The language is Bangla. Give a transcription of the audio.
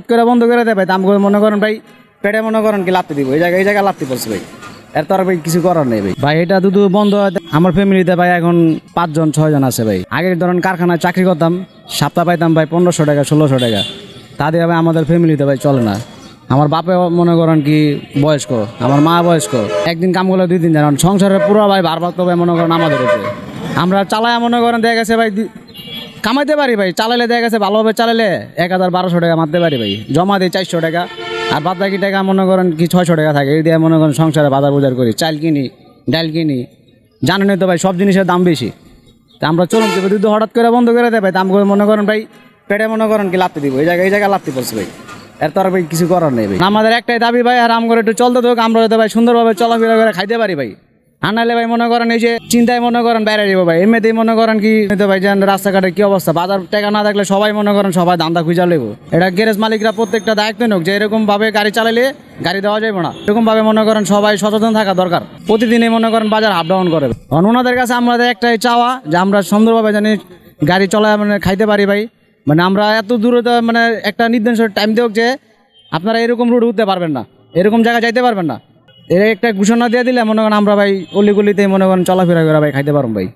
করে বন্ধ করে দেয় ভাই, দাম করে মনে করেন ভাই পেটে মনে করেন কি লাত্তি দিব, এই জায়গায় লাত্তি পড়ছে ভাই। এর তো আর ভাই কিছু করার নেই ভাই। ভাই এটা দুধ বন্ধ হয়। আমার ফ্যামিলিতে ভাই এখন 5 জন 6 জন আছে ভাই। আগে ধরেন কারখানায় চাকরি করতাম, সপ্তাহ পাইতাম ভাই 1500 টাকা 1600 টাকা। তা দিয়ে ভাই আমাদের ফ্যামিলিতে ভাই চলে না। আমার বাপে মনে করেন কি বয়স্ক, আমার মা বয়স্ক, একদিন কাম করলে 2 দিন জানেন সংসারের পুরো ভাই ভার ভাগ তো ভাই মনে করেন আমাদের উপরে। আমরা চালায় মনে করেন দেখা গেছে ভাই কামাইতে পারি ভাই, চালাইলে দেখা গেছে ভালোভাবে চালাইলে 1000-1200 টাকা মারতে পারি ভাই, জমা দিই 400 টাকা, আর বাদ বাকি টাকা মনে করেন কি 600 টাকা থাকে, এই দিয়ে মনে করেন সংসারে বাজার বাজার করি, চাল কিনি, ডাল কিনি। জানেনই তো ভাই সব জিনিসের দাম বেশি। তা আমরা চলুন দুধ হঠাৎ করে বন্ধ করে দেয় ভাই, দাম করে মনে করেন ভাই পেটে মনে করেন কি লাত্তি দিব, এই জায়গায় লাত্তি পড়ছে ভাই। এর তো আর ভাই কিছু করার নেই ভাই। আমাদের একটাই দাবি ভাই, আর আম করে একটু চলতে থাকুক, আমরা যাতে ভাই সুন্দরভাবে চলাফেরা করে খাইতে পারি ভাই। আর নাহলে ভাই মনে করেন এই যে চিন্তায় মনে করেন বাইরে যাবো ভাই, এমনিতেই মনে করেন কি ভাই যে রাস্তাঘাটের কি অবস্থা, বাজার টাকা না থাকলে সবাই মনে করেন সবাই দান্দা খুঁজা লেবো। এটা গ্যারেজ মালিকরা প্রত্যেকটা দায়িত্ব নোক যে এরকম ভাবে গাড়ি চালাইলে গাড়ি দেওয়া যাবে না, এরকম ভাবে মনে করেন সবাই সচেতন থাকা দরকার। প্রতিদিনই মনে করেন বাজার আপ ডাউন করে। ওনাদের কাছে আমাদের একটাই চাওয়া যে আমরা সুন্দরভাবে জানি গাড়ি চলায় মানে খাইতে পারি ভাই। মানে আমরা এত দূরে মানে একটা নির্দিষ্ট টাইম দেওক যে আপনারা এরকম রুট উঠতে পারবেন না, এরকম জায়গায় যাইতে পারবেন না। এর একটা ঘোষণা দিয়ে দিলে মনে করেন আমরা ভাই অলিগলিতে মনে করেন চলাফেরা করে ভাই খাইতে পারবো ভাই।